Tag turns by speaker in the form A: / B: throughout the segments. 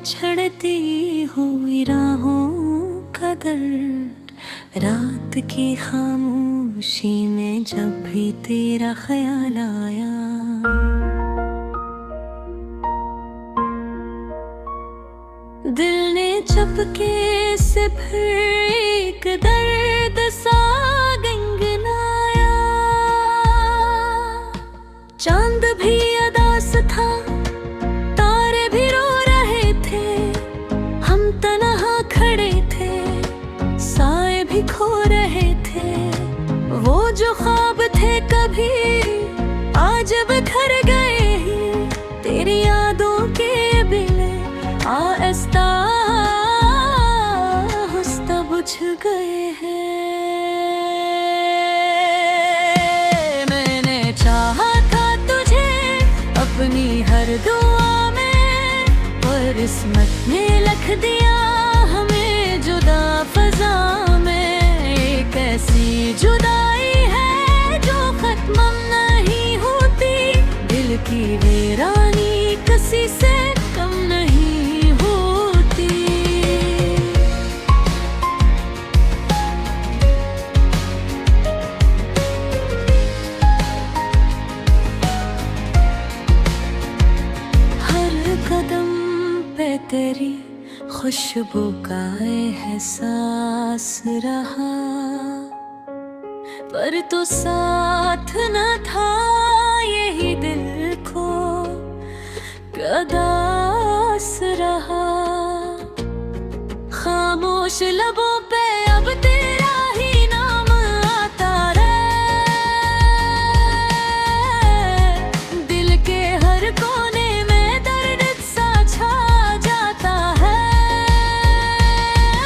A: बिछड़ती हुई राहों का दर्द, रात की खामोशी में जब भी तेरा ख्याल आया, दिल ने चपके से फिर एक दर्द सा गुनगुनाया। चांद भी अदास था, तारे भी रो रहे थे, हम तन्हा खड़े थे, साए भी खो रहे थे। वो जो ख्वाब थे कभी आज बिखर गए हैं, तेरी यादों के बिले आहिस्ता आहिस्ता बुझ गए हैं। मैंने चाहा था तुझे अपनी हर दुआ में, पर किस्मत ने लिख दिया हमें जुदा फजा में। एक ऐसी जुदाई है जो खत्म नहीं होती, दिल की वीरानी किसी से कम नहीं होती। हर कदम पे तेरी खुशबू का एहसास रहा, पर तो साथ न था यही दिल को कदास रहा। खामोश लबों पे अब तेरा ही नाम आता रहे, दिल के हर कोने में दर्द सा छा जाता है।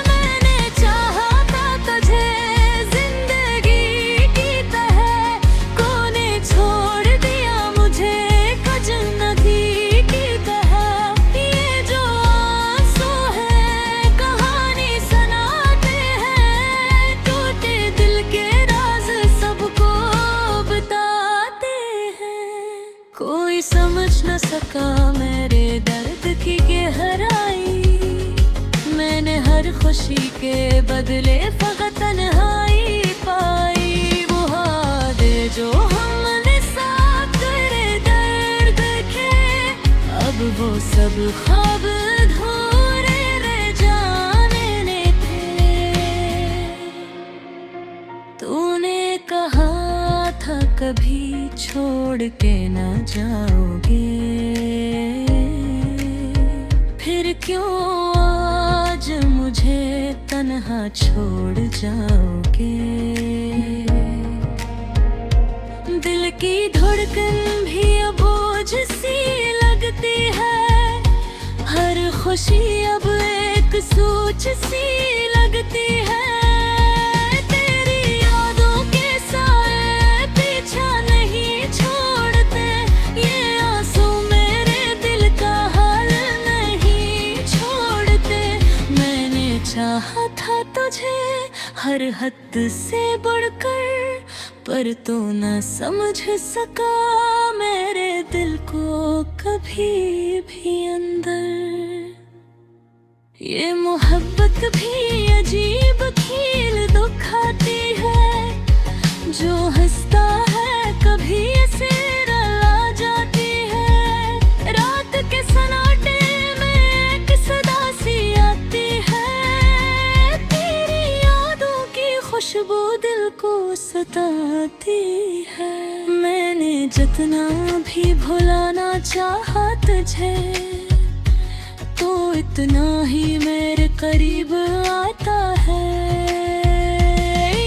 A: मैंने चाहा था तुझे जिंदगी की तरह, कोने छोड़ दिया मुझे अजनबी की तरह। ये जो आंसू है कहानी सुनाते हैं, टूटे दिल के राज सबको बताते हैं। कोई समझ न सका मेरे दर्द की गहराई, मैंने हर खुशी के बदले फकत तन्हाई पाई। वो हादे जो हमने साथ तेरे दर्द के, अब वो सब ख्वाब अधूरे रह जाने थे। तूने कहा था कभी छोड़ के न जाओगे, फिर क्यों आज मुझे तन्हा छोड़ जाओगे। दिल की धड़कन भी अब बोझ सी लगती है, हर खुशी अब एक सोच सी लगती है। तेरी यादों के साए पीछा नहीं छोड़ते, ये आंसू मेरे दिल का हाल नहीं छोड़ते। मैंने चाहा था तुझे हर हद से बढ़कर, पर तो न समझ सका मेरे दिल को कभी भी अंदर। ये मोहब्बत भी अजीब खेल दिखाती है, जो हंसता है कभी ऐसे रुला जाती है। रात के सन्नाटे में एक सदा सी आती है, तेरी यादों की खुशबू दिल को सताती है। मैंने जितना भी भुलाना चाहा तुझे, तो इतना ही मेरे करीब आता है।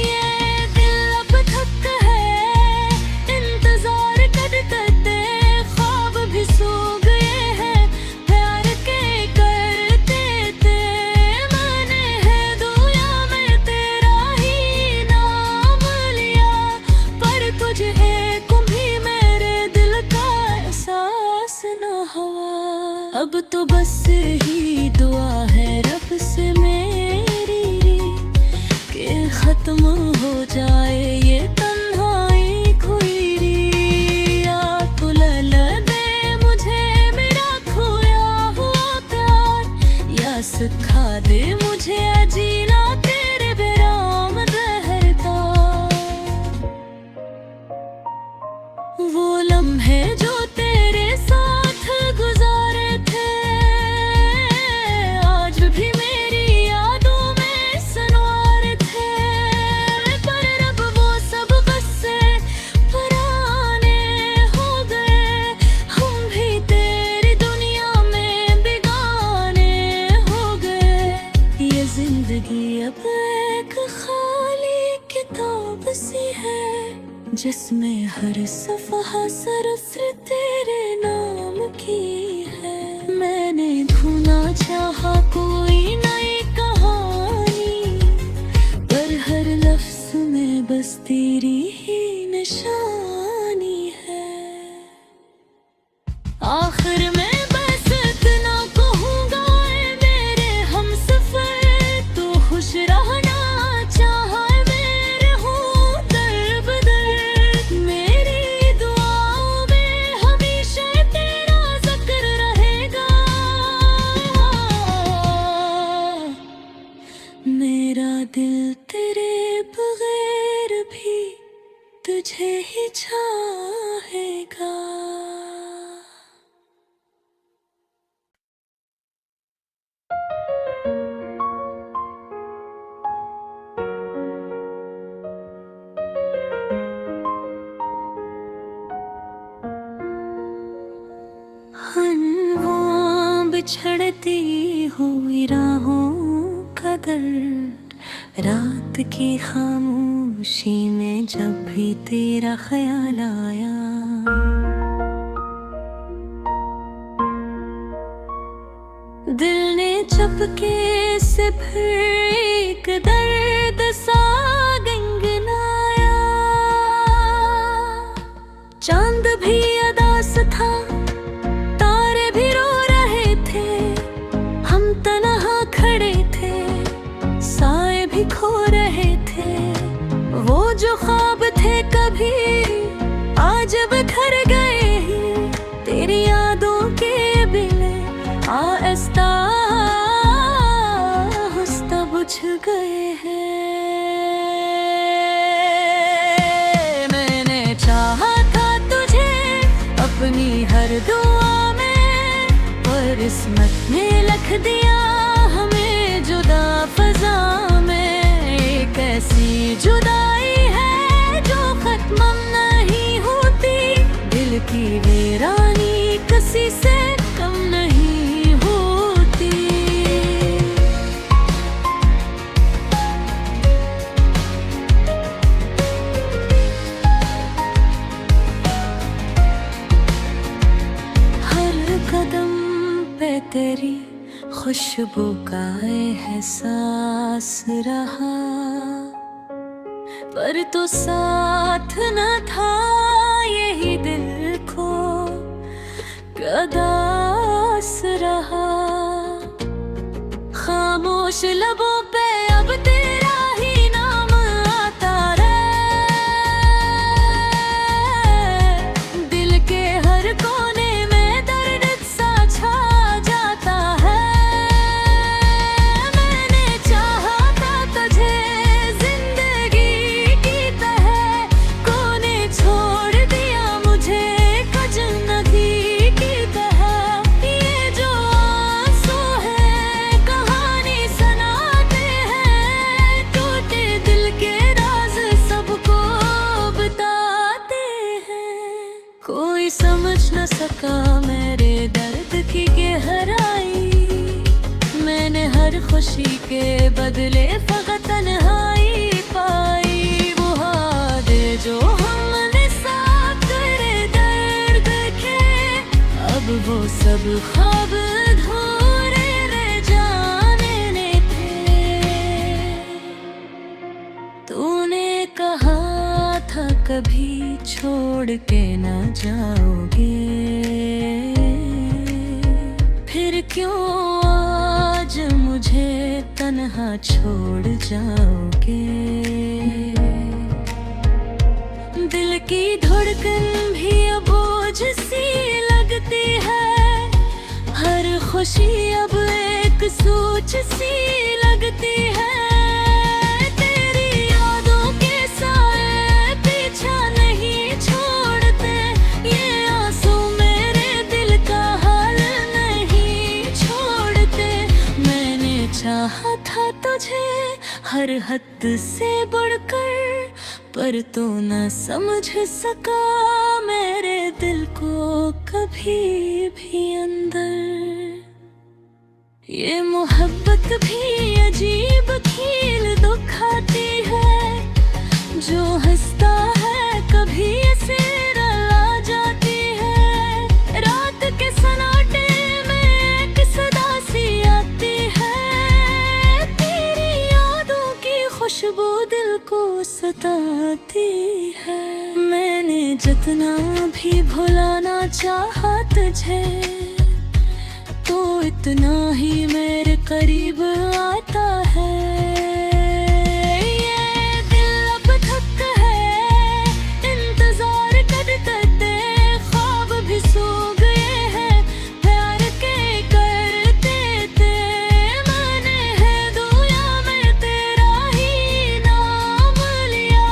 A: ये दिल अब थक है इंतजार करते करते, ख्वाब भी सो गए हैं प्यार के करते थे। मैंने है दुआ में तेरा ही नाम लिया, पर तुझे को भी मेरे दिल का एहसास न हुआ। अब तो बस ही दुआ है रब से मेरी, सिखा दे मुझे जीना तेरे बेराम दहर का। वो लम्हे जो तेरे साथ गुजारे थे आज भी मेरी यादों में सनवार थे। पर अब वो सब क़स्से पुराने हो गए, हम भी तेरी दुनिया में बेगाने हो गए। ये जिंदगी अब एक खाली किताब सी है जिसमें हर सफ़हा सिर्फ तेरे नाम की है। मैंने ढूंढना चाहा कोई नई कहानी, पर हर लफ्ज़ में बस तेरी ही निशानी है। आखिर में बस इतना कहूँगा ऐ मेरे हमसफ़र, तू खुश रहना चाहा मेरे हूँ दर बदर। मेरी दुआओं में हमेशा तेरा ज़िक्र रहेगा, मेरा दिल तेरे बगैर भी तुझे ही चाहेगा। वो बिछड़ती हुई राहों का दर्द, रात की खामोशी में जब भी तेरा ख्याल आया। दिल ने चपके से फिर एक दर्द सा गुनगुनाया। चांद भी अदास था, तारे भी रो रहे थे, हम तन्हा खड़े थे, साए भी खो रहे थे। वो जो ख्वाब थे कभी आज बिखर गए हैं, तेरी यादों के बिले आहिस्ता आहिस्ता बुझ गए हैं। मैंने चाहा था तुझे अपनी हर दुआ में, पर किस्मत ने लिख दिया हमें जुदा फजा में। एक ऐसी जुदाई है जो खत्म नहीं होती, दिल की वीरानी किसी से कम नहीं होती। हर कदम पे तेरी खुशबू का एहसास रहा, पर तो साथ न था यही दिल को कदास रहा। खामोश लबों पे अब तेरा ही नाम आता रहे, दिल के हर कोने में दर्द सा छा जाता है। मैंने चाहा था तुझे जिंदगी की तरह, कोने छोड़ दिया मुझे अजनबी की तरह। ये जो आंसू है कहानी सुनाते हैं, टूटे दिल के राज सबको बताते हैं। कोई समझ न सका मेरे दर्द की गहराई, मैंने हर खुशी के बदले फकत तन्हाई पाई। वो हादे जो हमने साथ तेरे दर्द के, अब वो सब ख्वाब अधूरे रह जाने थे। तूने कहा था कभी छोड़ के न जाओगे, फिर क्यों आज मुझे तन्हा छोड़ जाओगे। दिल की धड़कन भी अब बोझ सी लगती है, हर खुशी अब एक सूर कुछ सी लगती है। तेरी यादों के साए पीछा नहीं छोड़ते, ये आंसू मेरे दिल का हाल नहीं छोड़ते। मैंने चाहा था तुझे हर हद से बढ़कर, पर तू न समझ सका मेरे दिल को कभी भी अंदर। ये मोहब्बत भी अजीब खेल दिखाती है, जो हंसता है कभी ऐसे रुला जाती है। रात के सन्नाटे में एक सदा सी आती है, तेरी यादों की खुशबू दिल को सताती है। मैंने जितना भी भुलाना चाहा तुझे, तो इतना ही मेरे करीब आता है। ये दिल अब थक है इंतजार करते करते, ख्वाब भी सो गए हैं प्यार के करते थे। मैंने है दुआ में तेरा ही नाम लिया,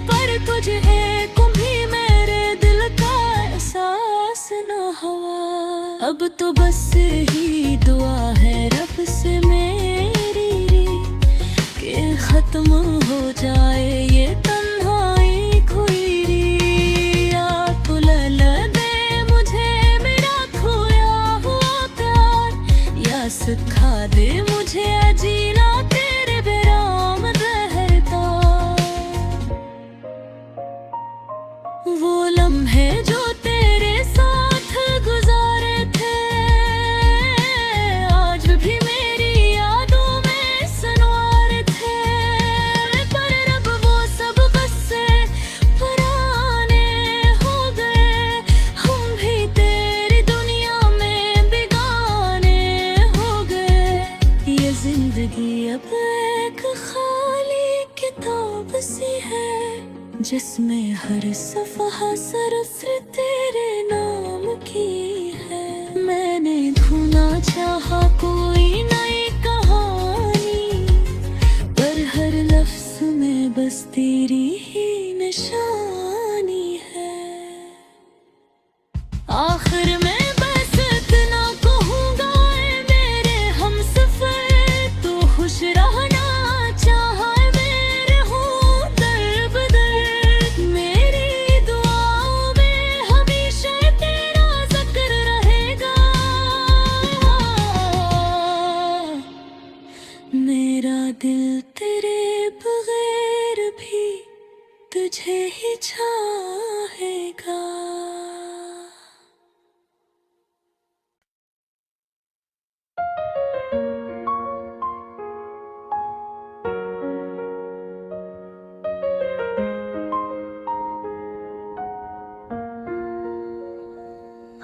A: पर तुझे को भी मेरे दिल का एहसास न हुआ। अब तो बस ही दुआ है रब से मेरी कि खत्म हो जाए ये तन्हाई खुईरी। या तो लला दे मुझे मेरा खोया हुआ प्यार, या सिखा दे मुझे जीना तेरे बेराम रहता। वो लम्हे जो तेरे साथ गुजारे थे, आज भी मेरी यादों में सनवार थे। पर अब वो सब क़स्से पुराने हो गए, हम भी तेरी दुनिया में बेगाने हो गए। ये जिंदगी अब एक खाली किताब सी है, जिसमें हर सफ़हा सिर्फ तेरे नाम की है। मैंने ढूंढना चाहा कोई नई कहानी, पर हर लफ्ज़ में बस तेरी ही निशानी है। आखिर में बस इतना कहूँगा ऐ मेरे हमसफ़र, तू खुश रहना चाहा मेरे हूँ दर-बदर। मेरी दुआओं में हमेशा तेरा ज़िक्र रहेगा, मेरा दिल तेरे बगैर भी तुझे ही चाहेगा।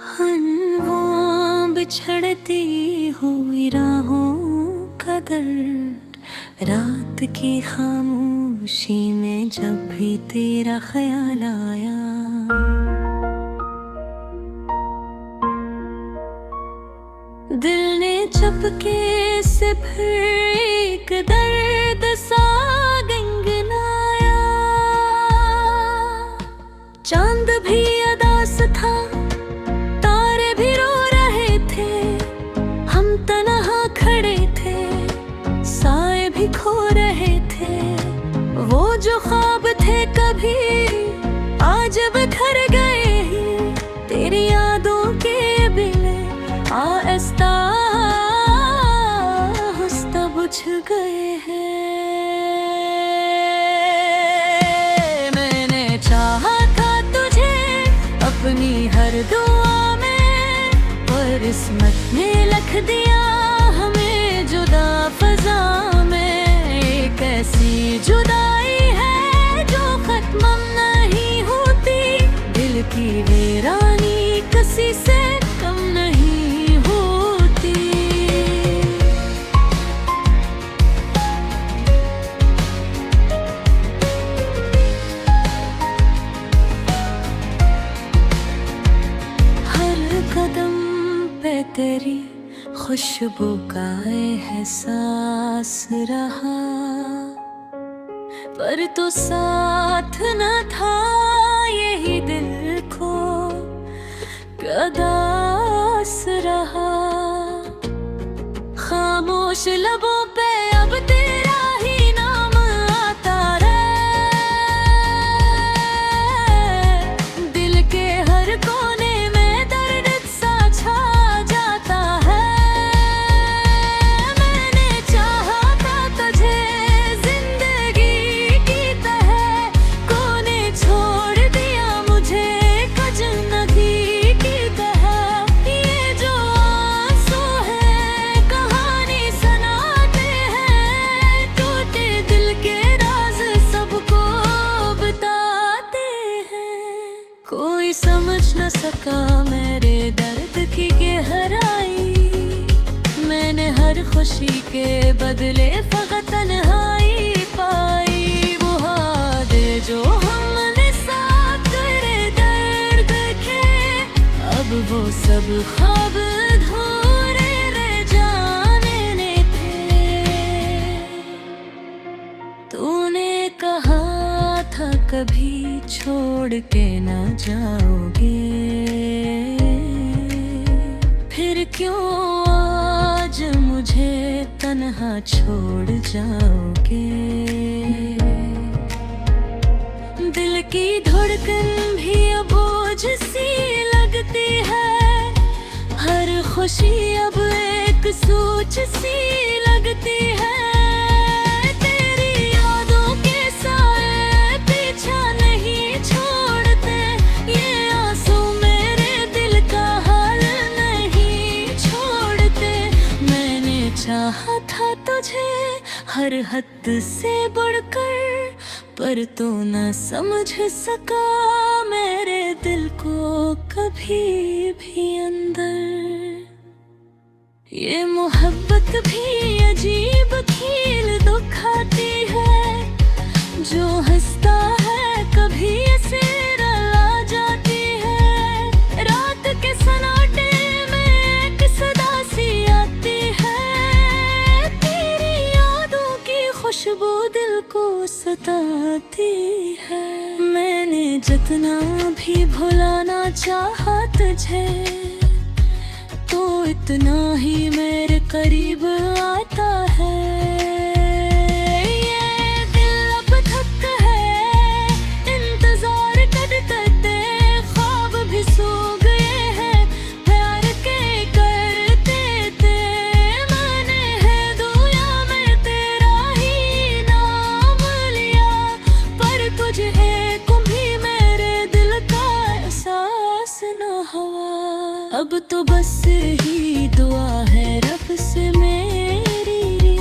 A: हनवा बिछड़ती हुई राहों का दर्द, रात की खामोशी में जब भी तेरा ख्याल आया। दिल ने चपके से फिर एक दर्द सा गुनगुनाया। चांद भी अदास था, तारे भी रो रहे थे, हम तन्हा खड़े थे, साए भी खो रहे थे। वो जो ख्वाब थे कभी आज बिखर गए हैं, तेरी यादों के बिले आहिस्ता आहिस्ता बुझ गए हैं। मैंने चाहा था तुझे अपनी हर दुआ में, पर किस्मत ने लिख दिया हमें जुदा फजा में। एक ऐसी जुदाई है जो खत्म नहीं होती, दिल की वीरानी किसी से कम नहीं होती। हर कदम पे तेरी खुश खुशबू का एहसास रहा, पर तो साथ न था यही दिल को कदास रहा। खामोश लबों पे अब तेरा ही नाम आता रहे, दिल के हर कोने में दर्द सा छा जाता है। मैंने चाहा था तुझे जिंदगी की तरह, कोने छोड़ दिया मुझे अजनबी की तरह। ये जो आंसू है कहानी सुनाते हैं, टूटे दिल के राज सबको बताते हैं। कोई समझ न सका मेरे दर्द की गहराई, मैंने हर खुशी के बदले फकत तन्हाई पाई। वो हादे जो हमने साथ तेरे दर्द के, अब वो सब ख्वाब अधूरे रह जाने थे। तूने कहा था कभी छोड़ के न जाओगे, फिर क्यों आज मुझे तन्हा छोड़ जाओगे। दिल की धड़कन भी अब बोझ सी लगती है, हर खुशी अब एक सोच सी लगती है। तेरी यादों के साए पीछा नहीं छोड़ते, ये आंसू मेरे दिल का हाल नहीं छोड़ते। मैंने चाहा था तुझे हर हद से बढ़कर, पर तू न समझ सका मेरे दिल को कभी भी अंदर। ये मोहब्बत भी अजीब खेल दुखाती है, जो हंसता है कभी ऐसे रुला जाती है। रात के सन्नाटे में एक सदा सी आती है, तेरी यादों की खुशबू दिल को सताती है। मैंने जितना भी भुलाना चाहा तुझे, तो इतना ही मेरे करीब आता है। ये दिल अब थक है इंतजार करते करते, ख्वाब भी सो गए हैं प्यार के करते थे। मैंने है दुआ में तेरा ही नाम लिया, पर तुझे को भी मेरे दिल का एहसास न हुआ। अब तो बस ही दुआ है रब से मेरी,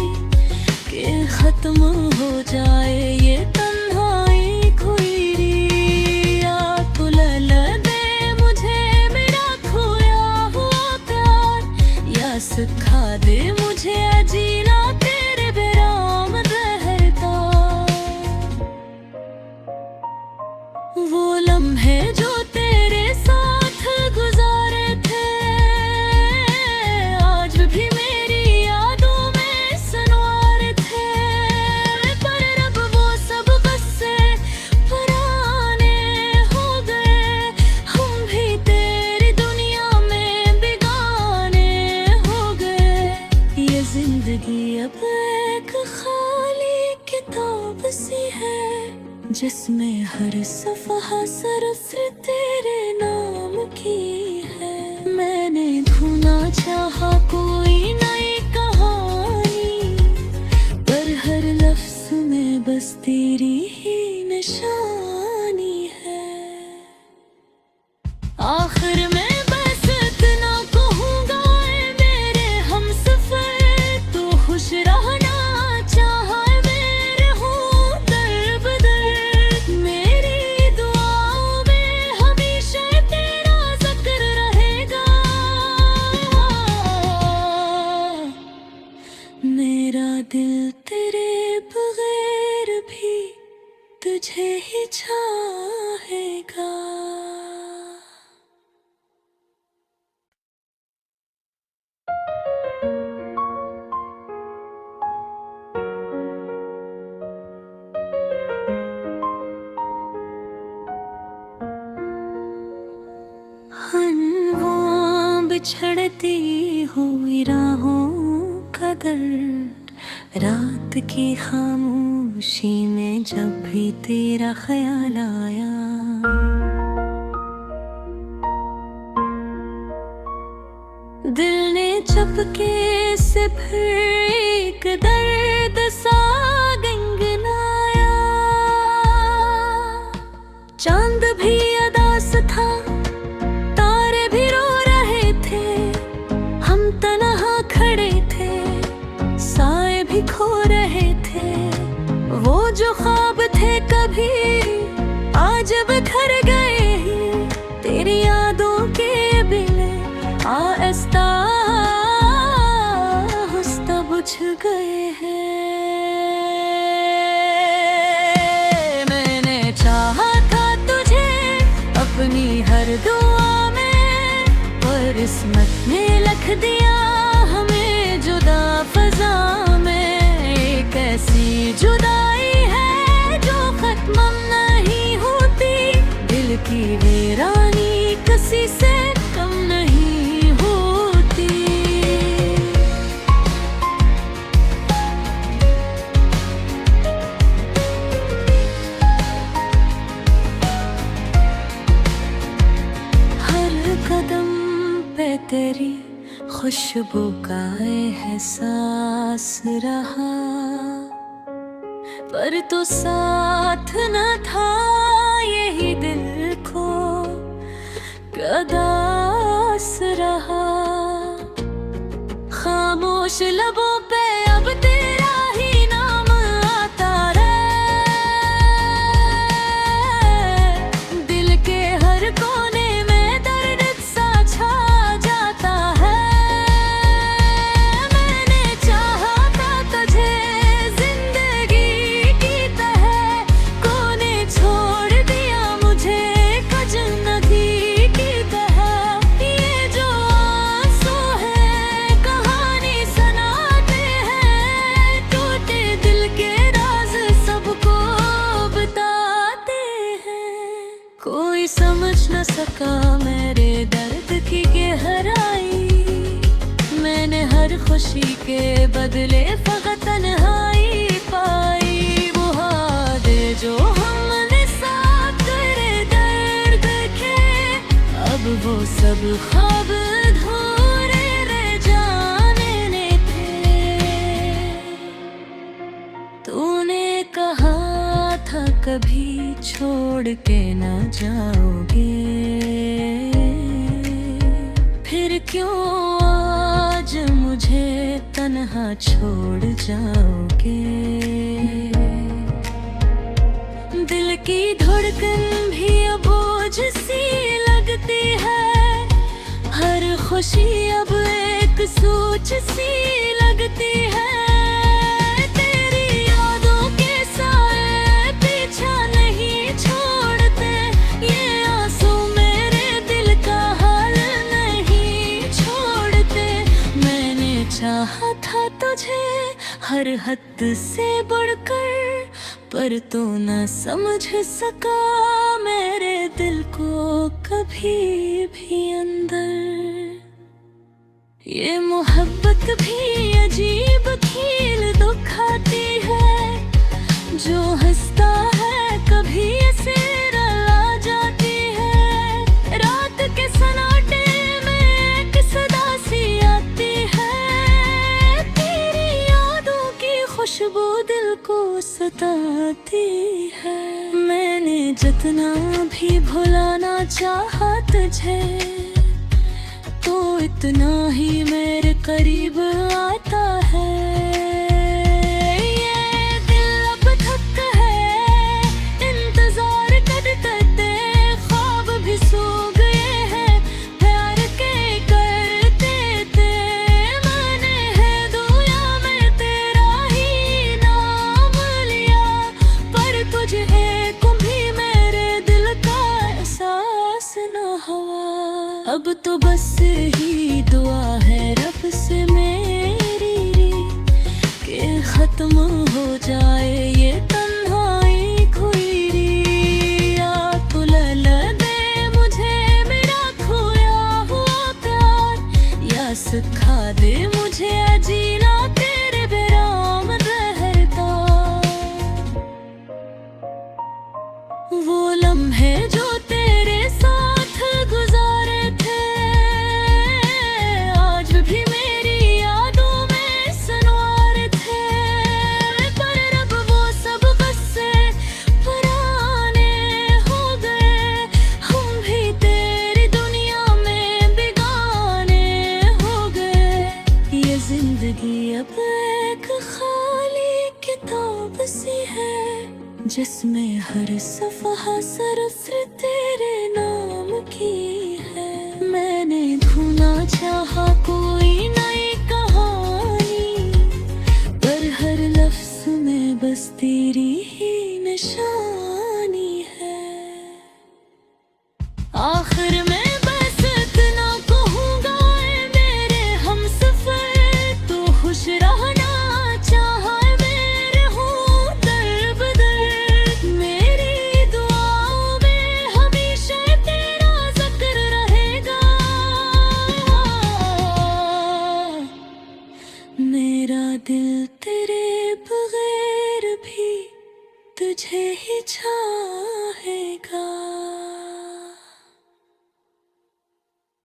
A: कि खत्म हो जाए ये तन्हाई खुईरी। या तो लला दे मुझे मेरा खोया हुआ प्यार, या सिखा दे मुझे जीना तेरे बेराम रहता। वो लम्हे जो तेरे साथ गुजारे थे, आज भी मेरी यादों में सनवार थे। पर अब वो सब बस से पुराने हो गए, हम भी तेरी दुनिया में बेगाने हो गए। ये जिंदगी अब एक खाली किताब सी है, जिसमें हर सफ़हा सिर्फ तेरे नाम की है। मैंने ढूंढना चाहा कोई नई कहानी, पर हर लफ्ज़ में बस तेरी ही निशानी है। आखिर में बस इतना कहूँगा ऐ मेरे हमसफ़र, तू खुश रहना चाहा मेरे हूँ दर बदर। मेरी दुआओं में हमेशा तेरा ज़िक्र रहेगा, मेरा दिल तेरे बगैर भी तुझे ही चाहेगा। दर्द। रात की खामोशी में जब भी तेरा ख्याल आया, दिल ने चपके से फिर एक दर्द सा गुनगुनाया। चांद भी अदास था, तारे भी रो रहे थे, हम तन्हा खड़े थे, साए भी खो रहे थे। वो जो ख्वाब थे कभी आज बिखर गए हैं, तेरी यादों के बिले आहिस्ता आहिस्ता बुझ गए हैं। मैंने चाहा था तुझे अपनी हर दुआ में, पर किस्मत ने लिख दिया हमें जुदा फजा में। एक ऐसी जुदाई है जो खत्म नहीं होती, दिल की वीरानी किसी से कम नहीं होती। हर कदम पे तेरी खुशबू का एहसास रहा, पर तो साथ न था यही दिल को कदास रहा। खामोश लबों पे अब तेरा ही नाम आता रहे, दिल के हर कोने में दर्द सा छा जाता है। मैंने चाहा था तुझे जिंदगी की तरह, कोने छोड़ दिया मुझे कजनगी की तरह। ये जो आंसू है कहानी सुनाते हैं, टूटे दिल के राज सबको बताते हैं। कोई समझ न सका मेरे दर्द की गहराई, मैंने हर खुशी के बदले फकत तन्हाई पाई। वो हादे जो हमने साथ तेरे दर्द के, अब वो सब ख्वाब अधूरे रह जाने थे। तूने कहा था कभी छोड़ के न जाओगे, फिर क्यों आज मुझे तन्हा छोड़ जाओगे। दिल की धड़कन भी अब बोझ सी लगती है, हर खुशी अब एक सोच सी लगती है। तेरी यादों के साए पीछा नहीं छोड़ते, ये आंसू मेरे दिल का हाल नहीं छोड़ते। मैंने चाहा था तुझे हर हद से बढ़कर, पर तू न समझ सका मेरे दिल को कभी भी अंदर। ये मोहब्बत भी अजीब खेल दुखाती है, जो हंसता है कभी ऐसे रुला जाती है। रात के सन्नाटे में एक सदा सी आती है, तेरी यादों की खुशबू दिल को सताती है। मैंने जितना भी भुलाना चाहा तुझे, तो इतना ही मेरे करीब आता है। ये दिल अब थक है इंतजार करते करते, ख्वाब भी सो गए हैं प्यार के करते थे। मैंने है दुआ में तेरा ही नाम लिया, पर तुझे को भी मेरे दिल का एहसास न हुआ। अब तो बस ही दुआ है रब से मेरी एक खाली किताब सी है जिसमें हर सफ़हा सिर्फ तेरे नाम की है। मैंने ढूंढना चाहा कोई नई कहानी, पर हर लफ्ज़ में बस तेरी ही निशानी है। आखिर में बस इतना कहूँगा ऐ मेरे हमसफ़र, तू खुश रहना चाहा मेरे हूँ दर-बदर। मेरी दुआओं में हमेशा तेरा ज़िक्र रहेगा, मेरा दिल तेरे बगैर भी तुझे ही चाहेगा।